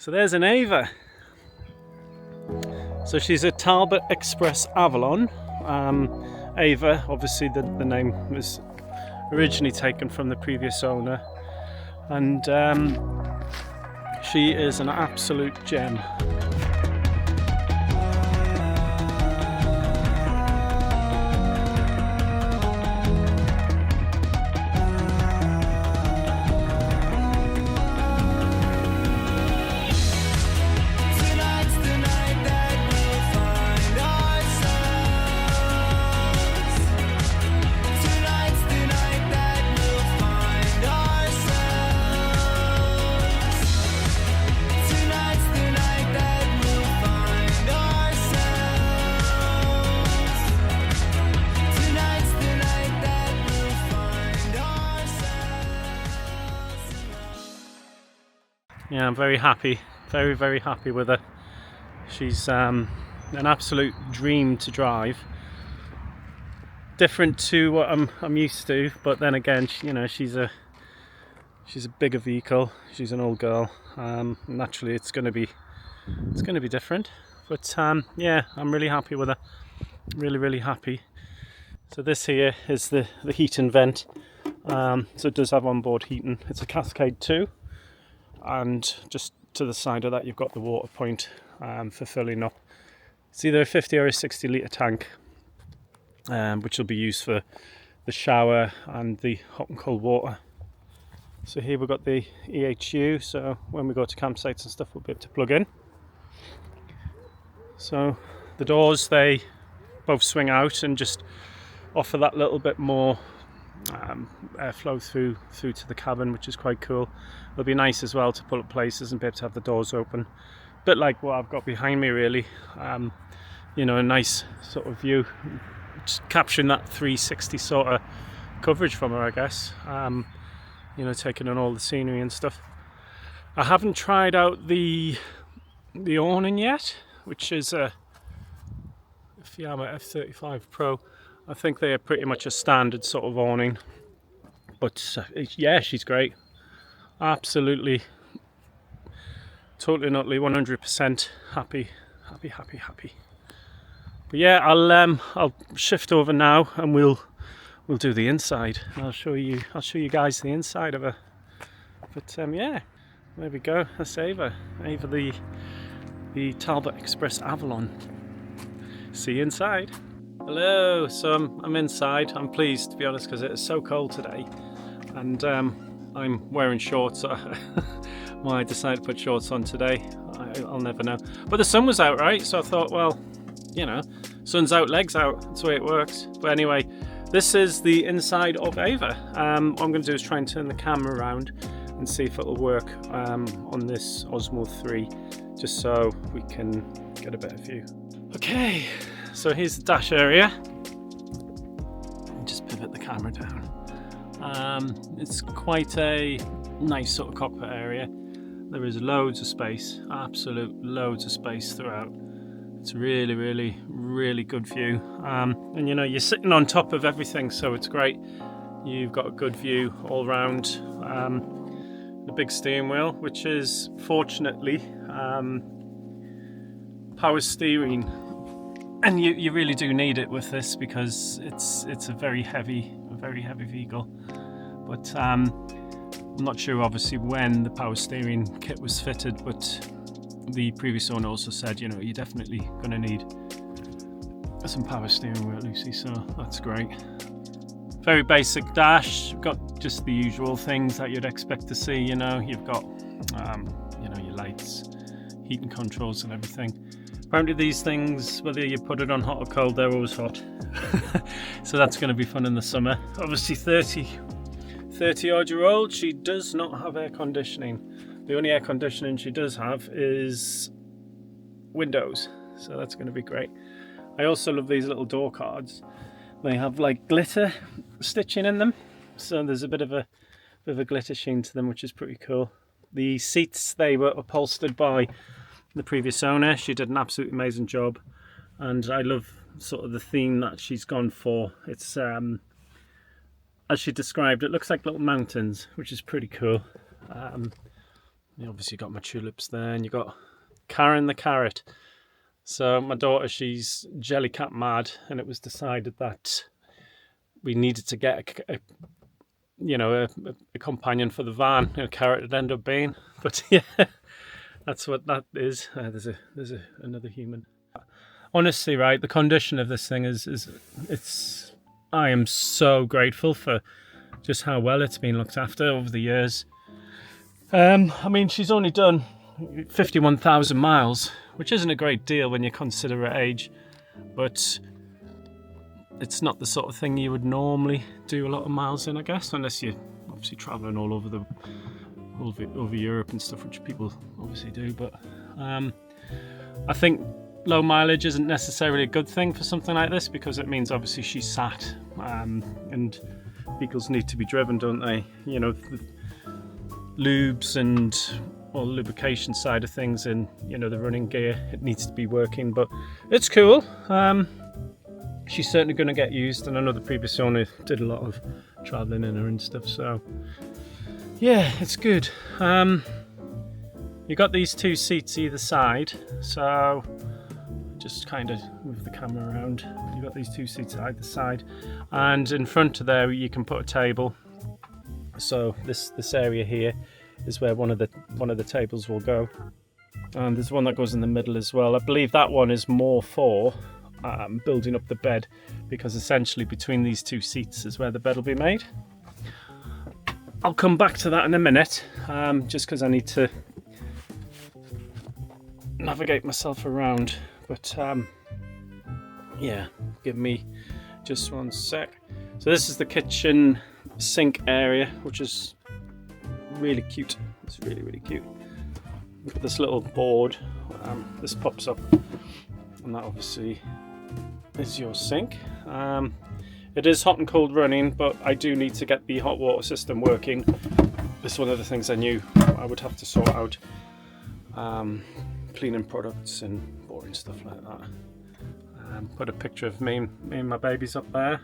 So there's an Ava. So she's a Talbot Express Avalon. Ava, obviously the name was originally taken from the previous owner, and she is an absolute gem. Yeah, I'm very happy, very happy with her. She's an absolute dream to drive. Different to what I'm used to, but then again, you know, she's a bigger vehicle. She's an old girl. Naturally, it's going to be different. But yeah, I'm really happy with her. Really happy. So this here is the heat and vent. So it does have onboard heating. It's a Cascade 2. And just to the side of that you've got the water point for filling up. It's either a 50 or a 60 litre tank, which will be used for the shower and the hot and cold water. So here we've got the EHU, so when we go to campsites and stuff we'll be able to plug in. So the doors, they both swing out and just offer that little bit more airflow through to the cabin, which is quite cool. It'll be nice as well to pull up places and be able to have the doors open, a bit like what I've got behind me really. You know, a nice sort of view, just capturing that 360 sort of coverage from her, I guess. You know, taking on all the scenery and stuff. I haven't tried out the awning yet, which is a Fiamma F35 Pro. I think they are pretty much a standard sort of awning, but yeah, she's great. Absolutely, totally and utterly 100% happy. But yeah, I'll shift over now and we'll do the inside. I'll show you guys the inside of her. But yeah, there we go. That's Ava the Talbot Express Avalon. See you inside. Hello, so I'm inside. I'm pleased, to be honest, because it is so cold today, and I'm wearing shorts. Why I decided to put shorts on today, I'll never know. But the sun was out, right? So I thought, well, you know, sun's out, legs out. That's the way it works. But anyway, this is the inside of Ava. What I'm going to do is try and turn the camera around and see if it'll work on this Osmo 3, just so we can get a better view. Okay. So here's the dash area. Just pivot the camera down. It's quite a nice sort of cockpit area. There is loads of space, absolute loads of space throughout. It's really good view. And you know, you're sitting on top of everything, so it's great. You've got a good view all round. The big steering wheel, which is fortunately power steering. And you really do need it with this, because it's a very heavy vehicle. But I'm not sure obviously when the power steering kit was fitted, but the previous owner also said, you know, you're definitely going to need some power steering wheel, Lucy, so that's great. Very basic dash. You've got just the usual things that you'd expect to see, you know. You've got you know, your lights, heating controls and everything. Apparently these things, whether you put it on hot or cold, they're always hot. So that's going to be fun in the summer. Obviously 30 odd year old, she does not have air conditioning. The only air conditioning she does have is windows, so that's going to be great. I also love these little door cards. They have like glitter stitching in them, so there's a bit of a glitter sheen to them, which is pretty cool. The seats, they were upholstered by the previous owner. She did an absolutely amazing job, and I love sort of the theme that she's gone for. It's as she described, it looks like little mountains, which is pretty cool. You obviously got my tulips there, and you got Karen the carrot. So my daughter, she's jellycat mad, and it was decided that we needed to get a companion for the van. A carrot would end up being, but yeah, that's what that is. There's another human. Honestly, right, the condition of this thing is I am so grateful for just how well it's been looked after over the years. I mean, she's only done 51,000 miles, which isn't a great deal when you consider her age, but it's not the sort of thing you would normally do a lot of miles in, I guess, unless you're obviously travelling all over over Europe and stuff, which people obviously do. But I think low mileage isn't necessarily a good thing for something like this, because it means obviously she's sat, and vehicles need to be driven, don't they? You know, the lubes and all the lubrication side of things, and you know, the running gear, it needs to be working. But it's cool. She's certainly going to get used, and I know the previous owner did a lot of travelling in her and stuff, so yeah, it's good. You got these two seats either side, so just kind of move the camera around. You've got these two seats either side, and in front of there you can put a table. So this area here is where one of the tables will go, and there's one that goes in the middle as well. I believe that one is more for building up the bed, because essentially between these two seats is where the bed will be made. I'll come back to that in a minute, just because I need to navigate myself around. But yeah, give me just one sec. So this is the kitchen sink area, which is really cute. It's really, really cute. We've got this little board, this pops up, and that obviously is your sink. It is hot and cold running, but I do need to get the hot water system working. This is one of the things I knew I would have to sort out. Cleaning products and boring stuff like that. Put a picture of me and my babies up there.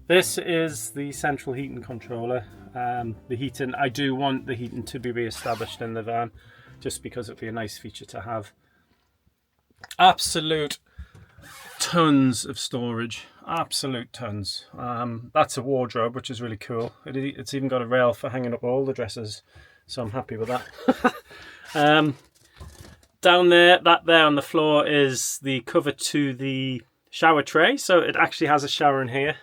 This is the central heating controller. The heating, I do want the heating to be re-established in the van, just because it'd be a nice feature to have. Absolute tons of storage, absolute tons. That's a wardrobe, which is really cool. It's even got a rail for hanging up all the dresses, so I'm happy with that. Down there, that there on the floor is the cover to the shower tray, so it actually has a shower in here.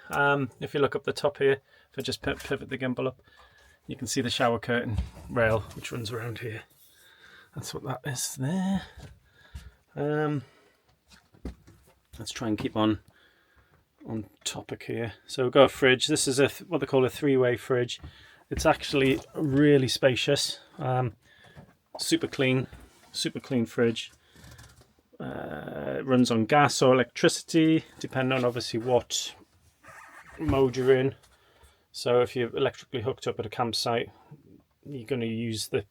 If you look up the top here, if I just pivot the gimbal up, you can see the shower curtain rail which runs around here. That's what that is there. Let's try and keep on topic here. So we've got a fridge. This is what they call a three-way fridge. It's actually really spacious, super clean fridge. It runs on gas or electricity, depending on obviously what mode you're in. So if you're electrically hooked up at a campsite, you're going to use the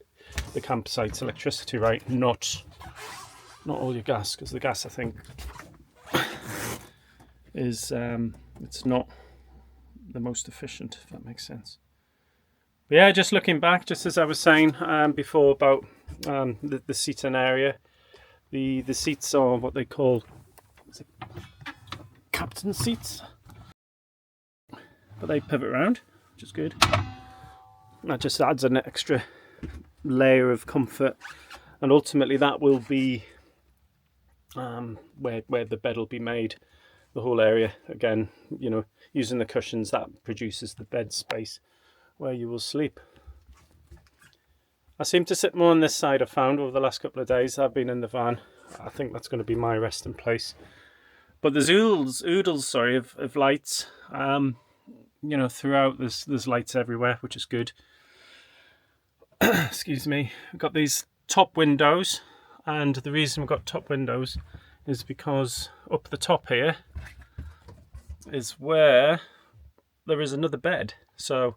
campsite's electricity, right? Not all your gas, because the gas, I think, is it's not the most efficient, if that makes sense. But yeah, just looking back, just as I was saying before about the seating area, the seats are what they call captain seats, but they pivot around, which is good. That just adds an extra layer of comfort, and ultimately that will be where the bed will be made. The whole area, again, you know, using the cushions, that produces the bed space where you will sleep. I seem to sit more on this side, I've found, over the last couple of days I've been in the van. I think that's going to be my resting place. But there's oodles of lights, you know, throughout. There's lights everywhere, which is good. Excuse me. We've got these top windows, and the reason we've got top windows is because up the top here is where there is another bed. So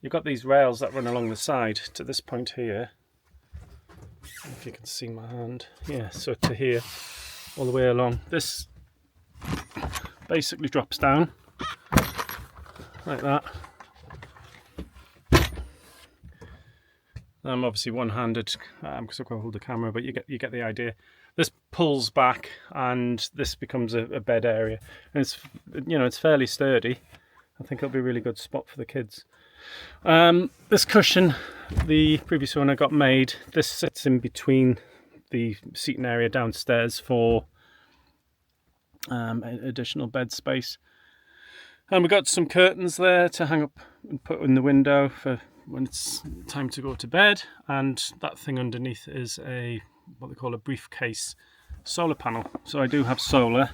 you've got these rails that run along the side to this point here. If you can see my hand. Yeah, so to here, all the way along. This basically drops down like that. I'm obviously one-handed because I've got to hold the camera, but you get the idea. This pulls back and this becomes a bed area, and it's, you know, it's fairly sturdy. I think it'll be a really good spot for the kids. This cushion, the previous one I got made, this sits in between the seating area downstairs for additional bed space. And we've got some curtains there to hang up and put in the window for when it's time to go to bed. And that thing underneath is what they call a briefcase solar panel. So I do have solar.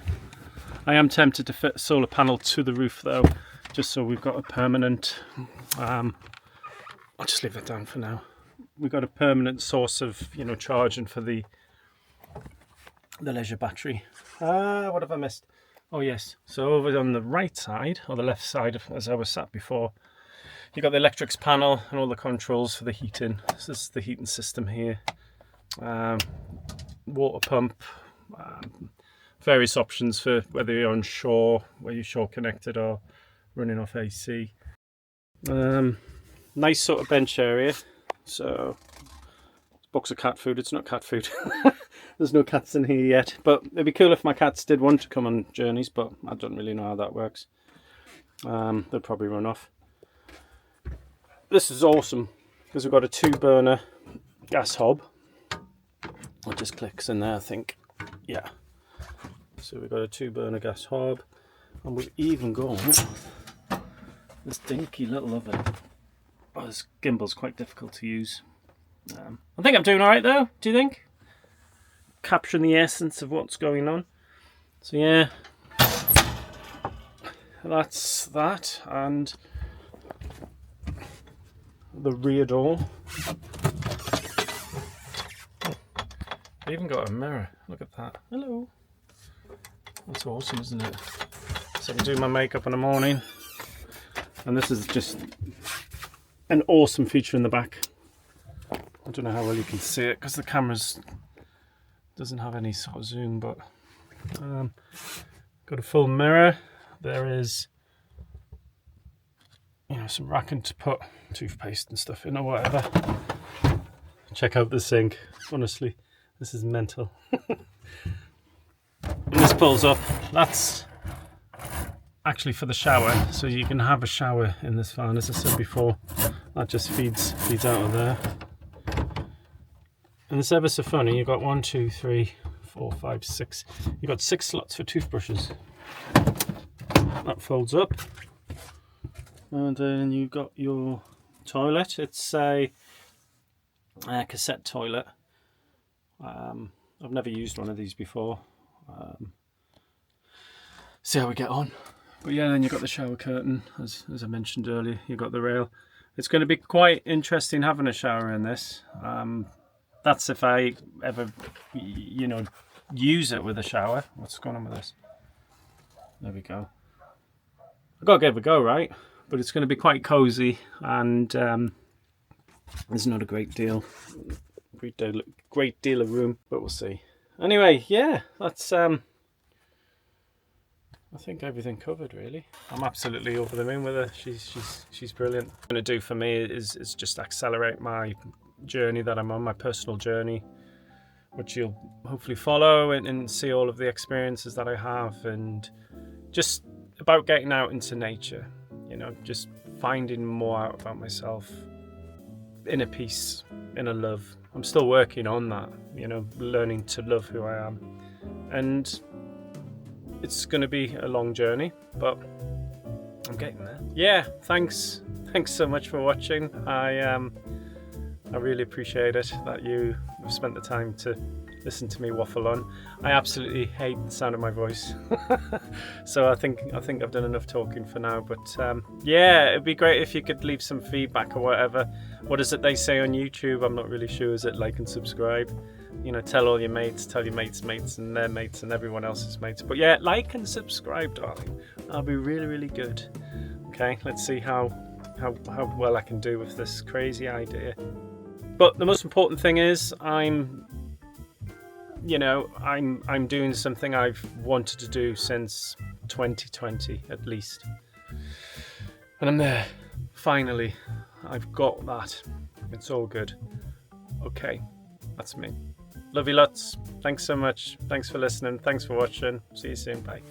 I am tempted to fit a solar panel to the roof though, just so we've got a permanent, I'll just leave that down for now. We've got a permanent source of, you know, charging for the leisure battery. What have I missed? Oh yes, so over on the right side, or the left side, as I was sat before, you've got the electrics panel and all the controls for the heating. This is the heating system here. Water pump, various options for whether you're on shore, where you're shore connected or running off AC. Nice sort of bench area. So, box of cat food. It's not cat food. There's no cats in here yet, but it'd be cool if my cats did want to come on journeys, but I don't really know how that works. They'll probably run off. This is awesome because we've got a 2-burner gas hob. It just clicks in there, I think. Yeah. So we've got a 2-burner gas hob, and we've even got this dinky little oven. Oh, this gimbal's quite difficult to use. I think I'm doing all right though. Do you think? Capturing the essence of what's going on. So yeah, that's that, and the rear door. I even got a mirror. Look at that. Hello. That's awesome, isn't it? So I can do my makeup in the morning, and this is just an awesome feature in the back. I don't know how well you can see it because the camera's doesn't have any sort of zoom, but got a full mirror. There is, you know, some racking to put toothpaste and stuff in or whatever. Check out the sink. Honestly, this is mental. And this pulls up. That's actually for the shower, so you can have a shower in this van. As I said before, that just feeds out of there. And it's ever so funny. You've got 1, 2, 3, 4, 5, 6. You've got 6 slots for toothbrushes. That folds up, and then you've got your toilet. It's a cassette toilet. I've never used one of these before. See how we get on. But yeah, then you've got the shower curtain, as I mentioned earlier. You've got the rail. It's going to be quite interesting having a shower in this. That's if I ever, you know, use it with a shower. What's going on with this? There we go. I've got to give it a go, right? But it's going to be quite cozy, and there's not a great deal of room, but we'll see. Anyway, yeah, that's I think everything covered really. I'm absolutely over the moon with her. She's brilliant. What I'm going to do for me is just accelerate my journey that I'm on, my personal journey, which you'll hopefully follow and see all of the experiences that I have, and just about getting out into nature, you know, just finding more out about myself, inner peace, inner love. I'm still working on that, you know, learning to love who I am, and it's going to be a long journey, but I'm getting there. Yeah, thanks so much for watching. I really appreciate it that you have spent the time to listen to me waffle on. I absolutely hate the sound of my voice. So I think I've done enough talking for now, but yeah, it'd be great if you could leave some feedback or whatever. What is it they say on YouTube? I'm not really sure. Is it like and subscribe? You know, tell all your mates, tell your mates' mates and their mates and everyone else's mates. But yeah, like and subscribe, darling. I'll be really, really good. Okay, let's see how well I can do with this crazy idea. But the most important thing is I'm doing something I've wanted to do since 2020 at least. And I'm there. Finally, I've got that. It's all good. Okay, that's me. Love you lots. Thanks so much. Thanks for listening. Thanks for watching. See you soon. Bye.